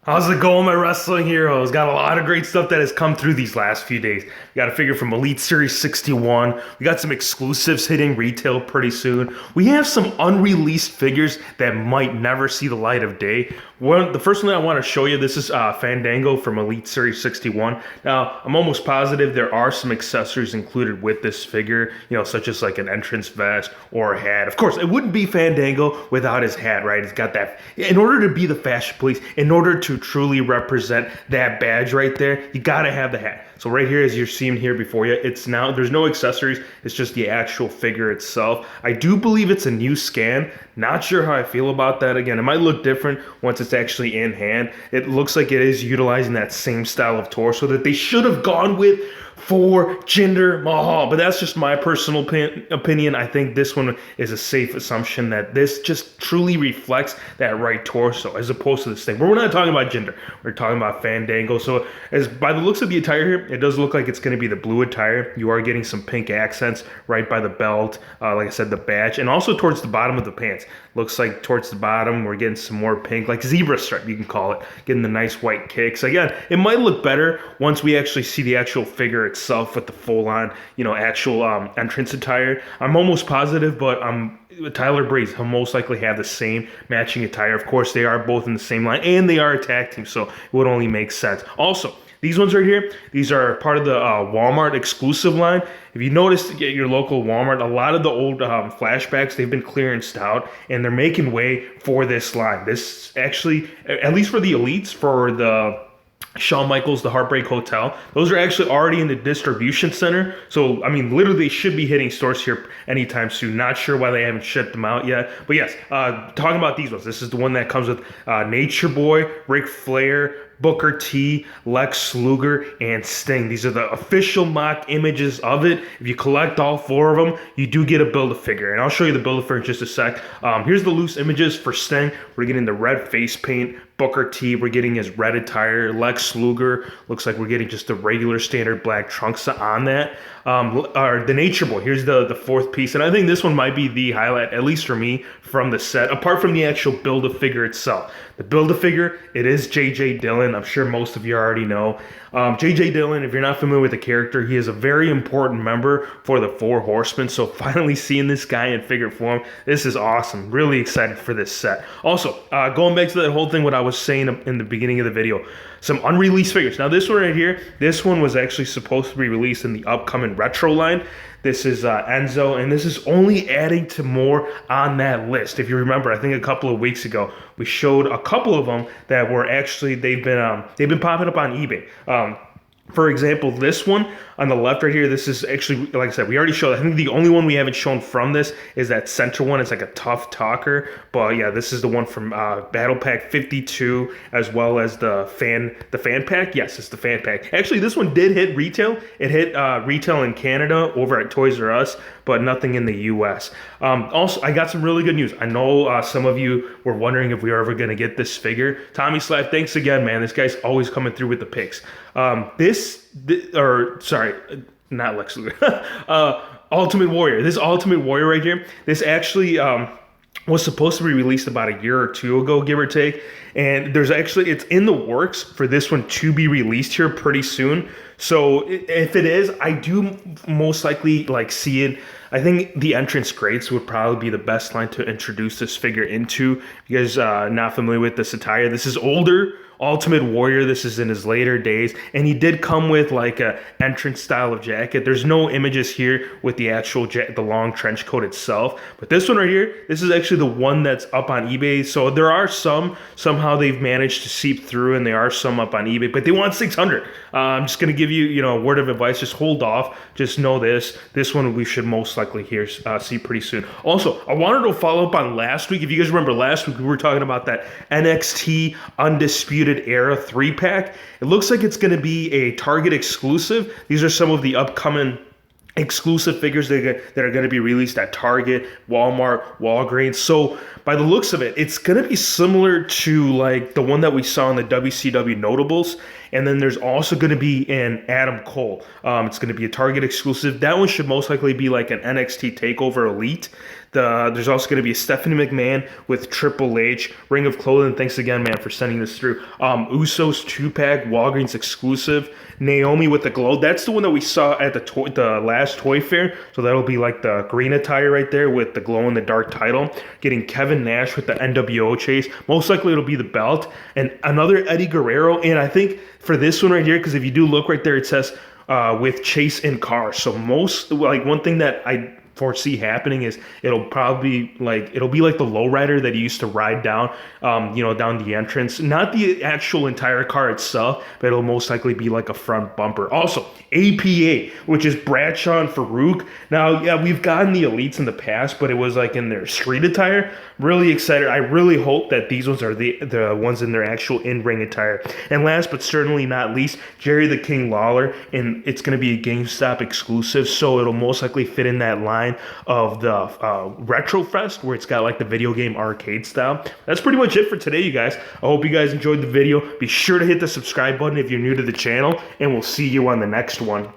How's it going, my wrestling heroes? Got a lot of great stuff that has come through these last few days. We got a figure from Elite Series 61. We got some exclusives hitting retail pretty soon. We have some unreleased figures that might never see the light of day. The first one that I want to show you, this is Fandango from Elite Series 61. Now, I'm almost positive there are some accessories included with this figure, such as like an entrance vest or a hat. Of course, it wouldn't be Fandango without his hat, right? It's got that. In order to be the fashion police, in order to truly represent that badge right there, you gotta have the hat. So right here, as you're seeing here before you, there's no accessories, it's just the actual figure itself. I do believe it's a new scan. Not sure how I feel about that. Again, it might look different once it's actually in hand. It looks like it is utilizing that same style of torso that they should have gone with for Jinder Mahal, but that's just my personal opinion. I think this one is a safe assumption that this just truly reflects that right torso as opposed to this thing. But we're not talking about Jinder, we're talking about Fandango. So as by the looks of the attire here, it does look like it's going to be the blue attire. You are getting some pink accents right by the belt, like I said, the badge, and also towards the bottom of the pants. Looks like towards the bottom we're getting some more pink, like zebra stripe you can call it, getting the nice white kicks. Again, it might look better once we actually see the actual figure itself with the full-on, actual entrance attire. I'm almost positive, but Tyler Breeze, he'll most likely have the same matching attire. Of course, they are both in the same line, and they are a tag team, so it would only make sense. Also, these ones right here, these are part of the Walmart exclusive line. If you notice at your local Walmart, a lot of the old flashbacks, they've been clearanced out, and they're making way for this line. This actually, at least for the elites, for the Shawn Michaels, the Heartbreak Hotel, those are actually already in the distribution center. So, I mean, literally they should be hitting stores here anytime soon. Not sure why they haven't shipped them out yet. But yes, talking about these ones, this is the one that comes with Nature Boy, Ric Flair, Booker T, Lex Luger, and Sting. These are the official mock images of it. If you collect all four of them, you do get a Build-A-Figure. And I'll show you the Build-A-Figure in just a sec. Here's the loose images for Sting. We're getting the red face paint. Booker T, we're getting his red attire. Lex Luger, looks like we're getting just the regular standard black trunks on that. The Nature Boy, here's the fourth piece. And I think this one might be the highlight, at least for me, from the set, apart from the actual Build-A-Figure itself. The Build-A-Figure, it is J.J. Dillon. I'm sure most of you already know. J.J. Dillon, if you're not familiar with the character, he is a very important member for the Four Horsemen. So finally seeing this guy in figure form, this is awesome. Really excited for this set. Also, going back to that whole thing, what I was saying in the beginning of the video, some unreleased figures. Now this one right here, this one was actually supposed to be released in the upcoming retro line. This is Enzo, and this is only adding to more on that list. If you remember, I think a couple of weeks ago, we showed a couple of them that were actually, they've been popping up on eBay. For example, this one on the left right here, this is actually, like I said, we already showed, I think the only one we haven't shown from this is that center one. It's like a tough talker. But yeah, this is the one from Battle Pack 52, as well as the fan pack. Yes, it's the fan pack. Actually, this one did hit retail. It hit retail in Canada over at Toys R Us, but nothing in the US. Also, I got some really good news. I know some of you were wondering if we were ever going to get this figure. Tommy Slav, thanks again, man. This guy's always coming through with the picks. Not Lex Luger. Ultimate Warrior. This Ultimate Warrior right here, this actually was supposed to be released about a year or two ago, give or take. And it's in the works for this one to be released here pretty soon. So if it is, I do most likely see it. I think the entrance grates would probably be the best line to introduce this figure into. If you guys not familiar with this attire, this is older Ultimate Warrior. This is in his later days, and he did come with like a entrance style of jacket. There's no images here with the actual the long trench coat itself, but this one right here, this is actually the one that's up on eBay. So there are somehow they've managed to seep through, and there are some up on eBay, but they want 600. I'm just gonna give you a word of advice: just hold off. Just know this one we should most likely see pretty soon. Also, I wanted to follow up on last week. If you guys remember last week, we were talking about that NXT Undisputed Era 3-pack. It looks like it's going to be a Target exclusive. These are some of the upcoming exclusive figures that are going to be released at Target, Walmart, Walgreens. So by the looks of it, it's going to be similar to like the one that we saw in the WCW Notables. And then there's also going to be an Adam Cole. It's going to be a Target exclusive. That one should most likely be like an NXT TakeOver Elite. There's also going to be a Stephanie McMahon with Triple H, Ring of Clothing. Thanks again, man, for sending this through. Usos 2-pack, Walgreens exclusive. Naomi with the glow. That's the one that we saw at the last toy fair. So that'll be like the green attire right there with the glow in the dark title. Getting Kevin Nash with the NWO chase. Most likely it'll be the belt. And another Eddie Guerrero. And I think for this one right here, because if you do look right there, it says with Chase in car. So one thing that I foresee happening is it'll be like the lowrider that he used to ride down, down the entrance. Not the actual entire car itself, but it'll most likely be like a front bumper. Also, APA, which is Bradshaw and Farouk. Now, yeah, we've gotten the Elites in the past, but it was like in their street attire. Really excited. I really hope that these ones are the ones in their actual in-ring attire. And last but certainly not least, Jerry the King Lawler, and it's going to be a GameStop exclusive, so it'll most likely fit in that line of the Retro Fest, where it's got like the video game arcade style. That's pretty much it for today, you guys. I hope you guys enjoyed the video. Be sure to hit the subscribe button if you're new to the channel, and we'll see you on the next one.